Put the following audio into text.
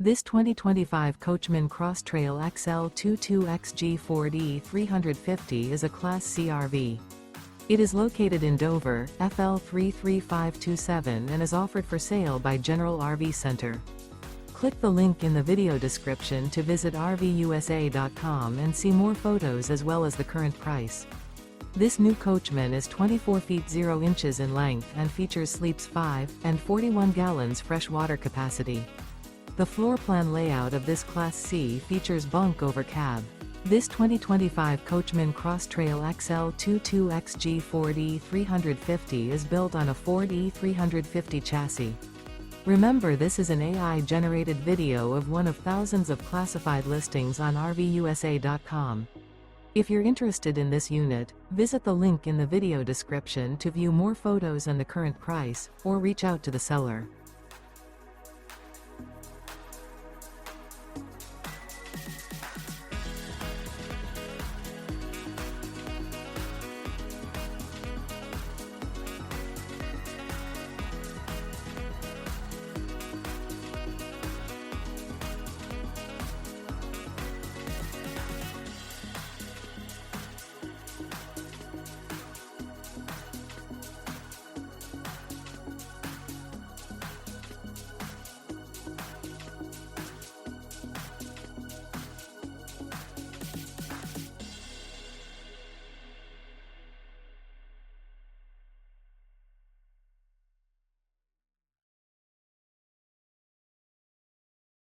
This 2025 Coachmen Cross Trail XL 22XG Ford E350 is a Class C RV. It is located in Dover, FL 33527 and is offered for sale by General RV Center. Click the link in the video description to visit RVUSA.com and see more photos as well as the current price. This new Coachmen is 24 feet 0 inches in length and features sleeps 5 and 41 gallons fresh water capacity. The floor plan layout of this Class C features bunk over cab. This 2025 Coachmen Cross Trail XL 22XG Ford E350 is built on a Ford E350 chassis. Remember, this is an AI-generated video of one of thousands of classified listings on RVUSA.com. If you're interested in this unit, visit the link in the video description to view more photos and the current price, or reach out to the seller.